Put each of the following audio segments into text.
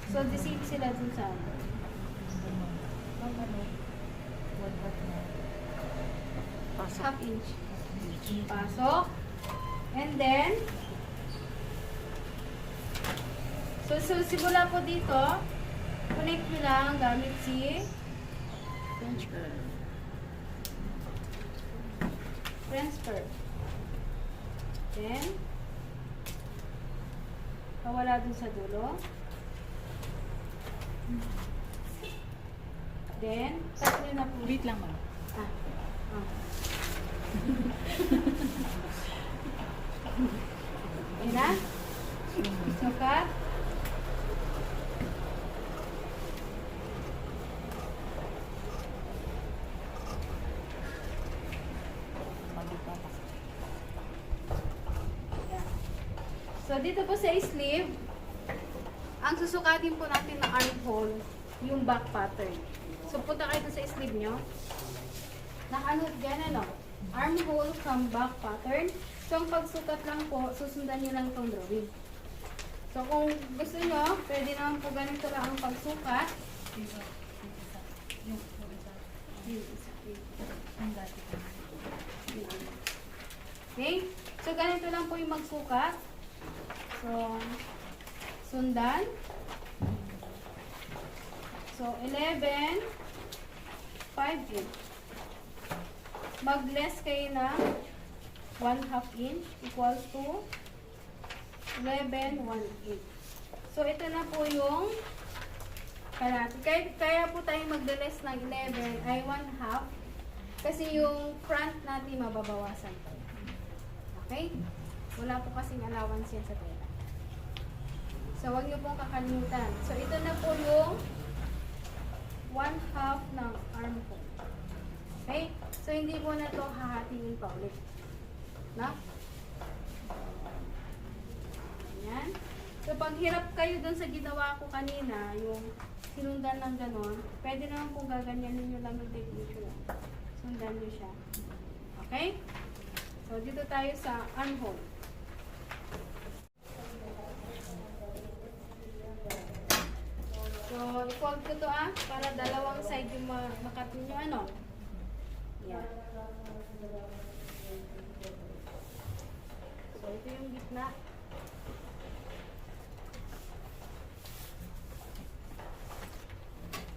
So, the same sila dun sa ano. Pasok. Half inch. Pasok. And then, so simula po dito, connect nyo lang gamit si French curve. transfer. Then, pawala dun sa dulo. Then, tap nyo na po. Wait lang ma'am. Ah. Ah. Yun na? Sukat? So, dito po sa sleeve, ang susukatin po natin na armhole, yung back pattern. So, punta kayo sa sleeve nyo. Nakaanood dyan, ano? Armhole from back pattern. So, ang pagsukat lang po, susundan nyo lang itong drawing. So, kung gusto nyo, pwede naman po ganito lang ang pagsukat. Okay? So, ganito lang po yung magsukat. So, sundan. So, 11, 5 inch. Mag-less kayo ng 1/2 inch equals to 11, 1 inch. So, ito na po yung kalahati. Kaya po tayo mag-less ng 11 ay 1/2 kasi yung front natin mababawasan po. Okay? Wala po kasing allowance yan sa tela. So, huwag nyo pong kakalimutan. So, ito na po yung 1/2 ng armhole. Okay? So, hindi po na ito hahatingin pa ulit. Na? Ayan. So, pag hirap kayo dun sa ginawa ko kanina, yung sinundan ng ganon, pwede naman pong gaganyanin nyo lang yung technique nyo. Sundan nyo siya. Okay? So, dito tayo sa armhole. So, i-fold ko to para dalawang side yung makat nyo ano. Yan. So, ito yung gitna.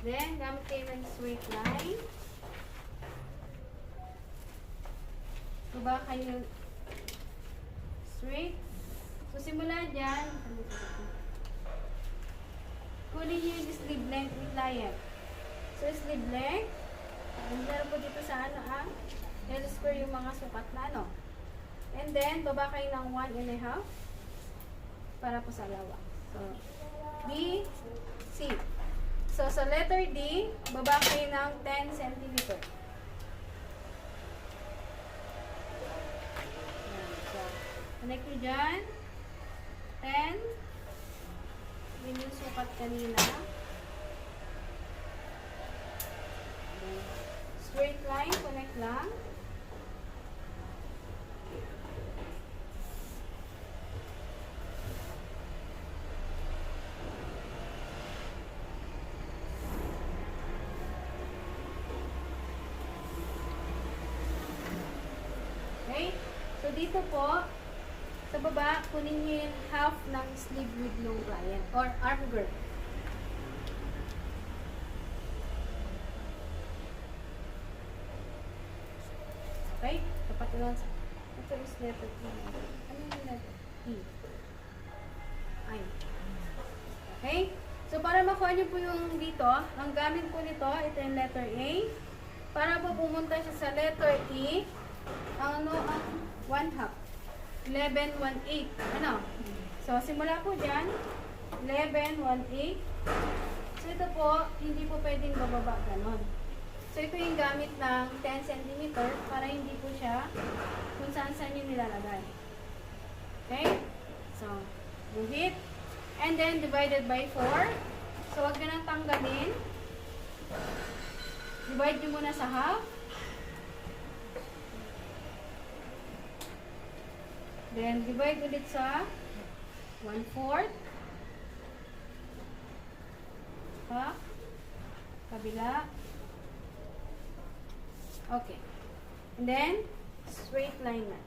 Then, gamit kayo ng straight line. So, ba kayo straight. So, simula dyan. Kunin nyo yung sleeve length with lion. So, sleeve length. Meron po dito sa ano L-square yung mga sukat na ano. And then, baba kayo ng 1.5 para po sa lawa. So, B, C. So, sa letter D, baba kayo ng 10 cm. So, connect nyo dyan. 10. Yun yung sukat kanina. Straight line, connect lang. Okay? So, dito po, sa baba, kunin nyo yung half ng sleeve with long client or arm girth. Okay? Tapat lang sa... Ito is letter E. Ano yung letter E? Ay. Okay? So, para makuha nyo po yung dito, ang gamit po nito, ito yung letter A. Para po pumunta siya sa letter E, ang 1/2. 11, 1/8. Ano? So, simula po dyan. 11, 1/8. So, ito po, hindi po pwedeng bababa ganon. So, ito yung gamit ng 10 cm para hindi po siya kung saan-saan yung nilalagay. Okay? So, guhit. And then, divided by 4. So, wag nyo nang tanggalin. Divide nyo muna sa half. Then, divide ulit sa 1/4. Suka. Kabila. Okay. And then, straight line na.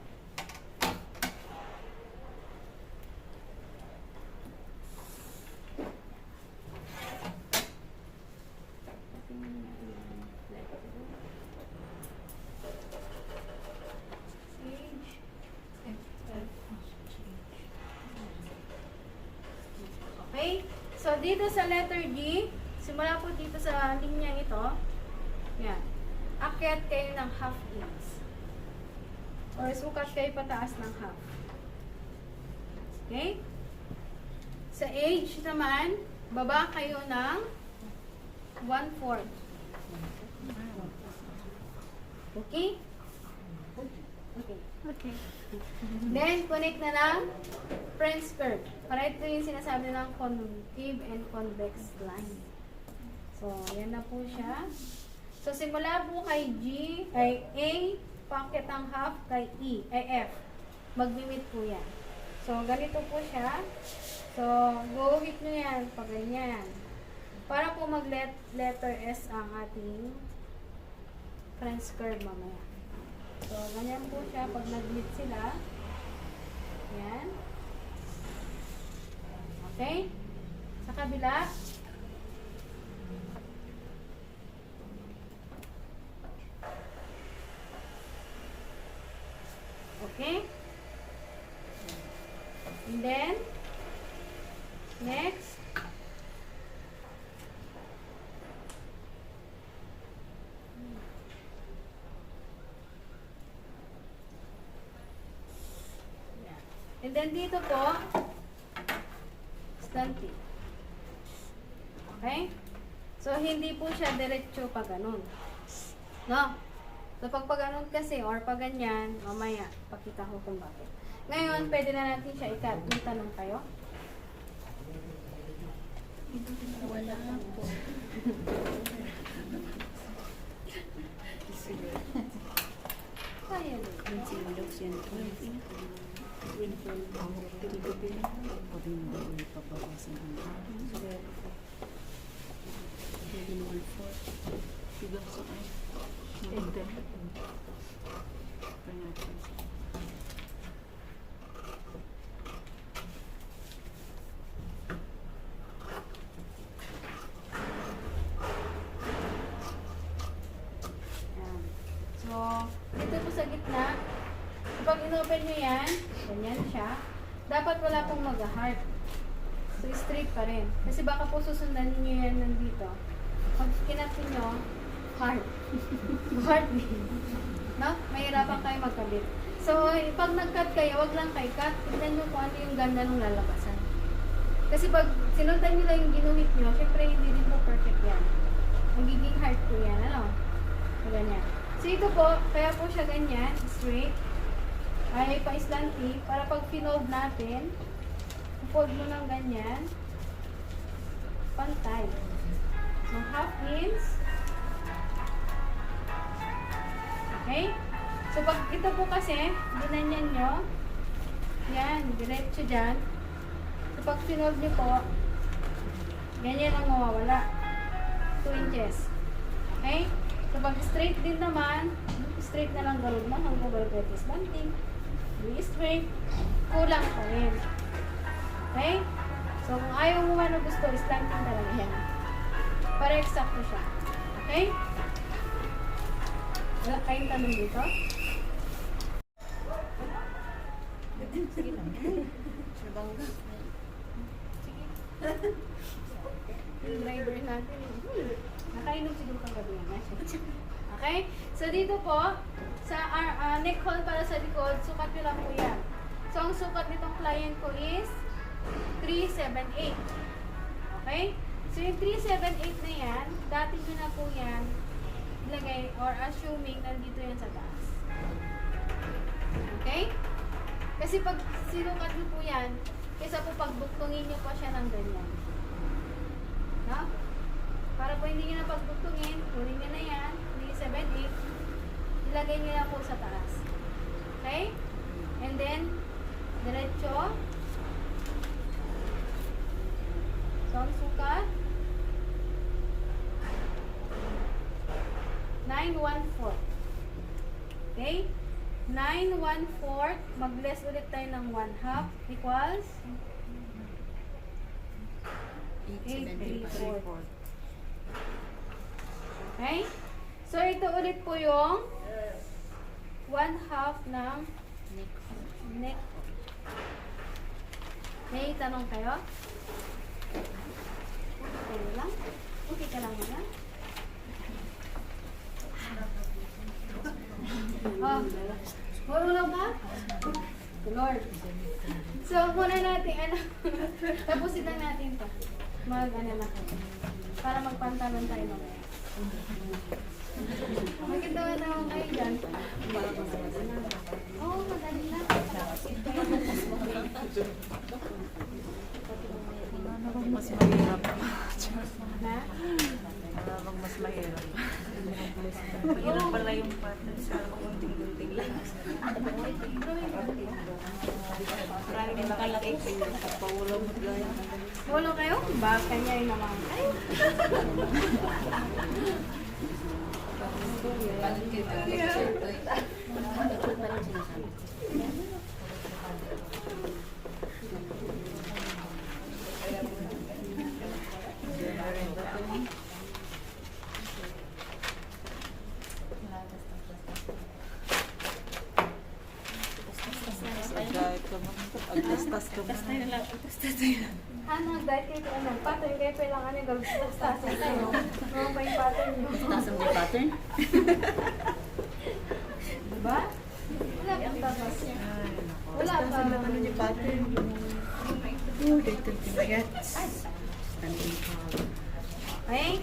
Okay? So, dito sa letter G, simula po dito sa linya ito, yan. Akyat kayo ng half inch. Or sukat kayo pataas ng half. Okay? Sa age naman, baba kayo ng 1/4. Okay? Okay. Okay. Then, connect na ng French curve. Para ito yung sinasabi ng concave and convex line. So, yan na po siya. So, simula po kay G, kay A, packet ang half, kay E, ay F. Mag-limit po yan. So, ganito po siya. So, go hit nyo yan, pag ganyan. Para po mag-letter S ang ating French curve mamaya. So, ganyan po siya pag nag-meet sila. Yan. Okay? Sa kabila. Okay? And then, next. And then dito po, slanty. Okay? So, hindi po siya diretso pa ganun. No? So, pag ganun kasi, or pag ganyan, mamaya, pakita ko kung bakit. Ngayon, pwede na natin siya ikat. May tanong kayo? Wala po. Kaya din. Sinulog siya ng 20. Windfall ako. Gabi-gabi. Pwede mo ba ulit papawasan ang akin? Pwede mo ulit 4. Sigaw sa ay. Maganda. Panatan. Yan. So, dito po sa gitna, kapag in-open nyo yan, ganyan siya, dapat wala pong mag-heart. So, straight pa rin. Kasi baka po susundan nyo yan nandito. Pag kinapin nyo, heart. Heart din. No? Mahirapan kayo magkabit. So, pag nag-cut kayo, wag lang kayo cut. Tignan nyo kung ano yung ganda ng lalabasan. Kasi pag sinundan nyo lang yung ginuhit nyo, syempre hindi din po perfect yan. Magiging heart po yan. Ano? So, ganyan. So, ito po, kaya po siya ganyan, straight. Ay, pa-slanty. Para pag finold natin, fold mo ng ganyan, pantay. So, half inch. Okay? So, pag ito po kasi, ginanyan nyo, yan, diretso dyan. So, pag finold nyo po, ganyan ang mawawala. 2 inches. Okay? So, pag straight din naman, straight na lang garod mo, hanggang garod kayo slanting. Be straight, kulang pa rin. Okay? So, kung ayaw mo man o gusto, slanting talaga yan. Para eksakto siya. Okay? Wala kayong tanong dito? Sige lang. Nabangga. Sige. Yung driver natin. Nakainom siguro kagabi yan. Okay? So, dito po, sa neck hole para sa likod, sukat nyo lang po yan. So, ang sukat nitong client ko is 378. Okay? So, yung 378 na yan, dati nyo na po yan ilagay or assuming nandito yan sa taas. Okay? Kasi pag sinukat nyo po yan, kaysa po pagbuktungin nyo pa siya ng ganyan. No? Para po hindi nyo na pagbuktungin, kunin nyo na yan, 378, ilagay nyo na po sa taas. Okay? And then, diretso. So, ang sukat, 9/1/4. Okay? 9/1/4, mag-less ulit tayo ng 1/2 equals 8/3/4. Okay? So, ito ulit po yung 1/2 ng neck. May tanong kayo? Okay lang? Okay ka lang muna? Oh, marunong ka? Lord. So, muna natin, tapusin lang natin to. Na para magpantalon tayo mamaya. Maganda naman kayo dyan. Oo, madali lang. Ano bang mas mahirap? Na? Ano bang mas mahirap? Mahirap pala yung pattern sa unting-unting lang. Maraming nakalaki. Paulo mo gaya. Walo kayo? Baka niya yung naman. Ay! Kahit ka mo, agtastas ka mo. Ano, dahil kayo ano, pattern kayo kailangan yung gagstasin kayo. Ano pa yung pattern nyo? Taas ang pattern? Diba? Wala pang tapas. Wala pa. Ano yung pattern? Oh, dito timayat. Standing tall. Okay?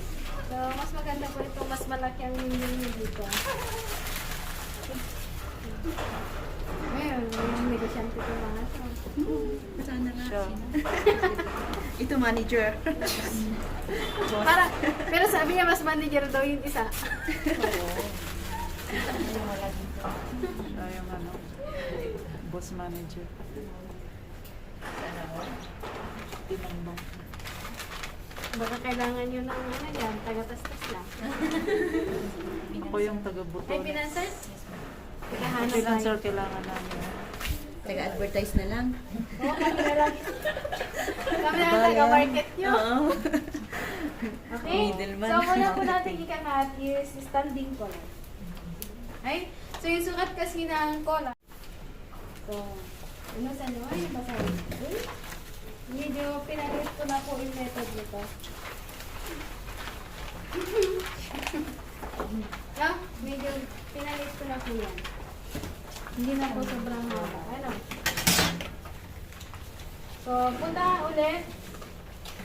So, mas maganda po ito. Mas malaki ang nindin nyo dito. Ngayon, may negosyante ko mga ito. Sana nga. Siya. Ito manager. Para, pero sabi niya mas manager daw yung isa. Oo. Siya yung ano, boss manager. Tinambang. Baka kailangan nyo ng ano yan, taga-tastas lang. Ako yung taga-buto. Ay, financers? Kailangan Freelancer kailangan namin. Taga-advertise na lang. Oo, kami na lang. Kami na lang taga-market nyo. Oo. Okay? Middleman. So, muna po natin ikangat is standing collar. Okay? So, yung sukat kasi ng collar. So, ano sa nyo? Ay, basahin. Okay? Medyo pinalit ko na po yung method nito. Medyo pinalit ko na po yan. Hindi na po sobrang haba. Ano? So, punta ulit.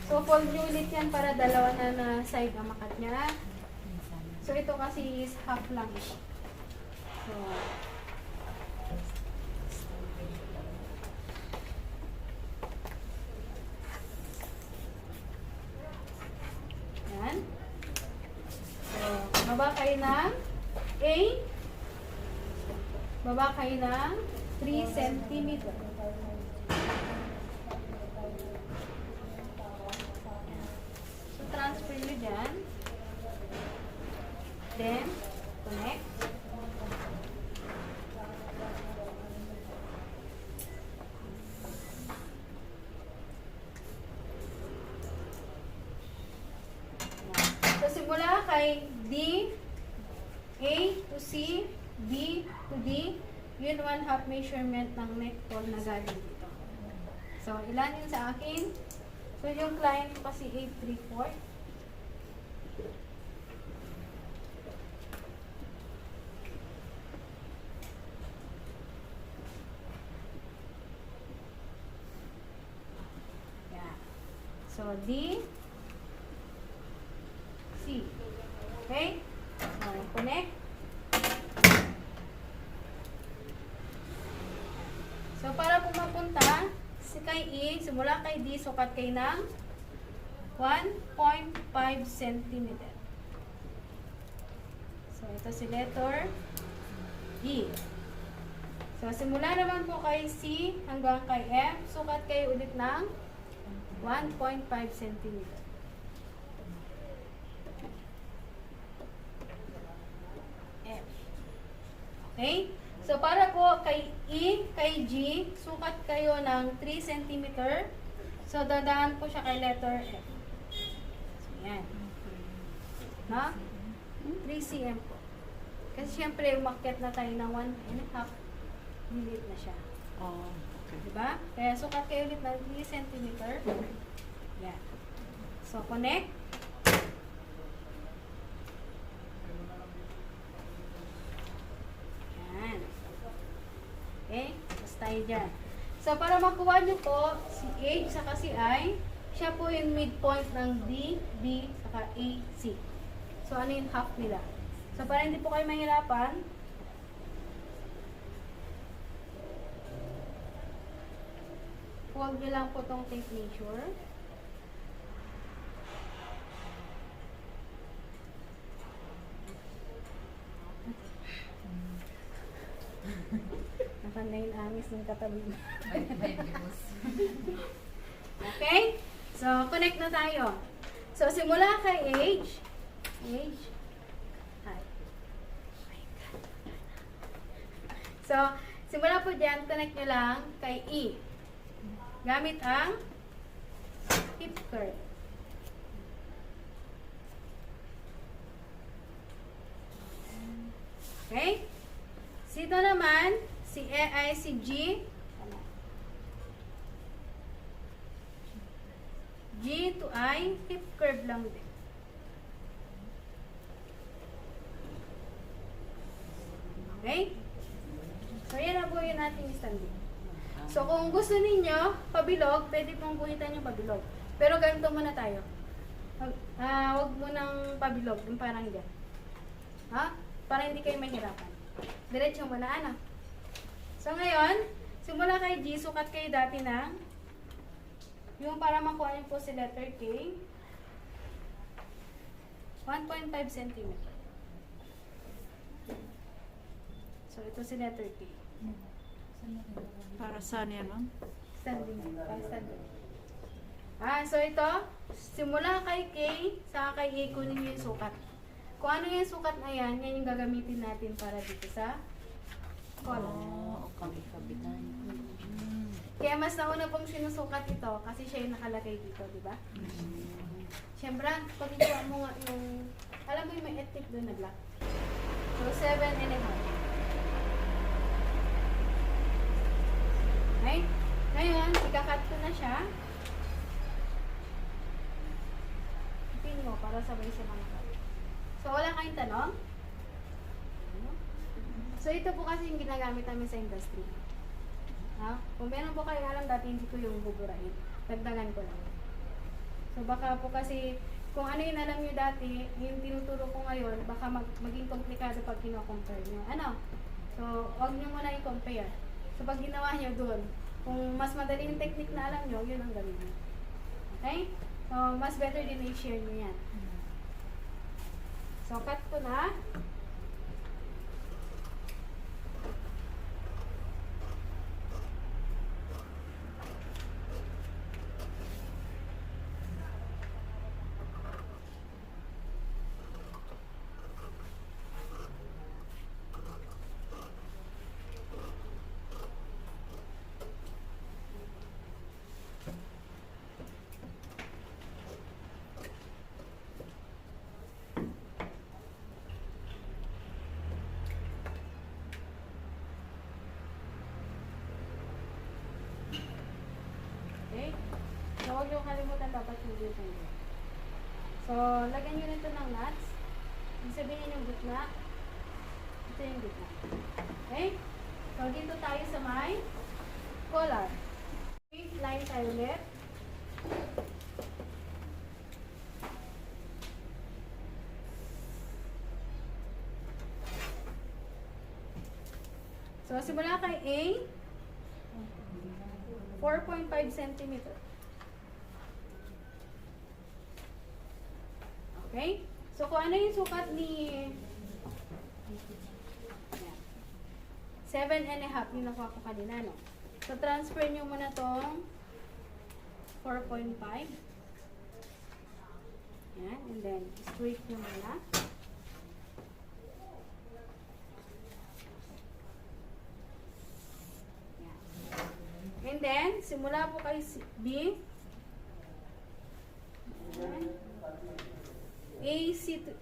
So, fold nyo ulit yan para dalawa na side ang makat niya. So, ito kasi is half lang ito. So, yan. So, baba kayo ng baba kayo ng 3 cm. So, transfer nyo dyan. Then, connect. So, simula kay D, A to C, B to D, yun 1/2 measurement ng neck fold na galing dito. So, ilan yun sa akin? So, yung client ko kasi 8/3/4. Yeah. So, D, C. Okay? So, connect. So, para po mapunta, si kay E, simula kay D, sukat kayo ng 1.5 cm. So, ito si letter E. So, simula naman po kay C hanggang kay M, sukat kayo ulit ng 1.5 cm. Okay? So, para po kay E, kay G, sukat kayo ng 3 cm. So, dadaan po siya kay letter F. So, yan. No? 3 cm po. Kasi syempre, umakyat na tayo ng 1.5. Delete na siya. Oh, okay. Diba? Kaya sukat kayo ulit ng 3 cm. Yan. So, connect. Yan. Okay? Tapos tayo dyan. So, para makuha nyo po si H saka si I, siya po yung midpoint ng D, B, saka A, C. So, ano yung half nila? So, para hindi po kayo mahirapan, huwag nyo lang po itong tape measure. Nakanda yung amis ng katabi. Okay? So, connect na tayo. So, simula kay H. H. Hi. So, simula po dyan, connect nyo lang kay E. Gamit ang hip curve. Okay? Sito naman, si E ay si G. G to I, hip curve lang din. Okay? So, yan na po yung ating standing. So, kung gusto ninyo, pabilog, pwede pong guhitan yung pabilog. Pero ganito muna tayo. Huwag mo nang pabilog, yung parang yan. Ha? Para hindi kayo mahirapan. Diretso muna, ano? So, ngayon, simula kay G, sukat kayo dati ng yung para makuha niyo po si letter K, 1.5 cm. So, ito si letter K. Para saan yan, ma'am? Standing. Standing. So ito, simula kay K, saka kay A, kunin niyo yung sukat. Kung ano yung sukat na yan, yan yung gagamitin natin para dito sa column. Oh, kabitan. Kaya mas nauna pong sinusukat ito kasi siya yung nakalagay dito, di ba? Siyempre, pag ikuha mo nga yung, alam mo yung may ethic doon na black. So, 7.5. Okay? Ngayon, ikakat ko na siya. Pin mo para sabay siya mga cut. So, wala kayong tanong? So, ito po kasi yung ginagamit namin sa industry. Ha? Kung meron po kayo alam, dati hindi ko yung buburahin. Dagdagan ko lang. So, baka po kasi, kung ano yung alam nyo dati, yung tinuturo ko ngayon, baka maging komplikado pag kino-compare nyo. Ano? So, huwag nyo muna i-compare. So, pag ginawa nyo doon, kung mas madali yung technique na alam nyo, yun ang gawin nyo. Okay? So, mas better din i-share nyo yan. So, cut ko na. Okay? So, huwag niyo kalimutan dapat yung dito nyo. So, lagyan nyo nito ng nuts. Ibig sabihin yung gitna. Ito yung gitna. Okay? So, dito tayo sa may collar. Straight line tayo ulit. So, simula kay A, 4.5 cm. Okay? So, kung ano yung sukat ni 7.5 yung nakuha ko kanina, no? So, transfer nyo muna tong 4.5. Yan. And then, straight nyo muna. simula po kay B.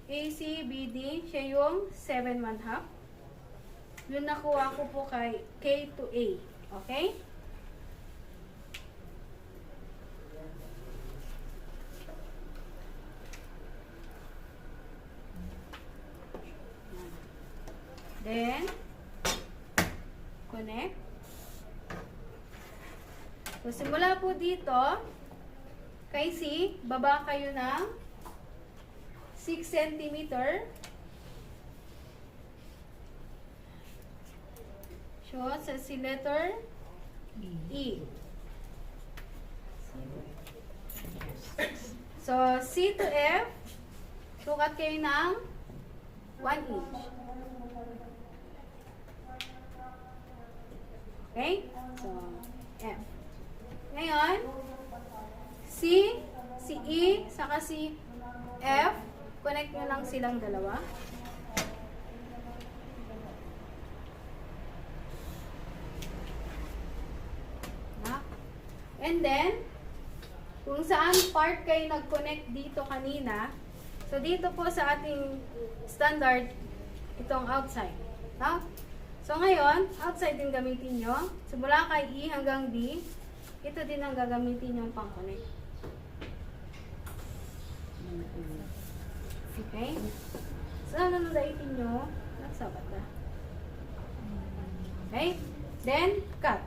ACBD, siya yung 7/1/2. Yung nakuha ko po kay K to A. Okay? Then, connect. So, simula po dito, kay C, baba kayo ng 6 cm. So, sa si letter E. So, C to F, sukat kayo ng 1 inch. Okay? So, F. Ngayon, C, si E, saka si F, connect nyo lang silang dalawa. Na? And then, kung saan part kayo nag-connect dito kanina, so dito po sa ating standard, itong outside. No? So ngayon, outside din gamitin nyo. Simula kay E hanggang D, ito din ang gagamitin nyo pang-connect. Okay? So, nanunodaitin nyo, nagsabat na. Okay? Then, cut.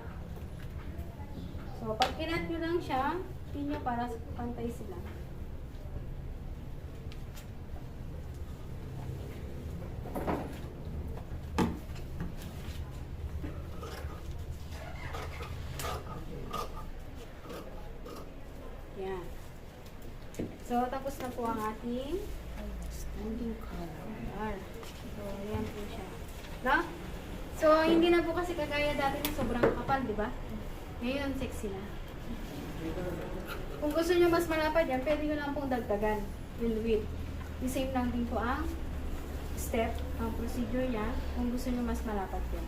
So, pag kinat nyo lang siya, pin nyo para pantay sila. Yan. So, tapos na po ang ating Standing color. So, yan po siya. No? So, hindi na po kasi kagaya dati na sobrang kapal, di ba? Ngayon, sexy na. Kung gusto nyo mas malapad yan, pwede nyo lang pong dagdagan yung width. The same lang din po ang step, ang procedure yan, kung gusto nyo mas malapad yan.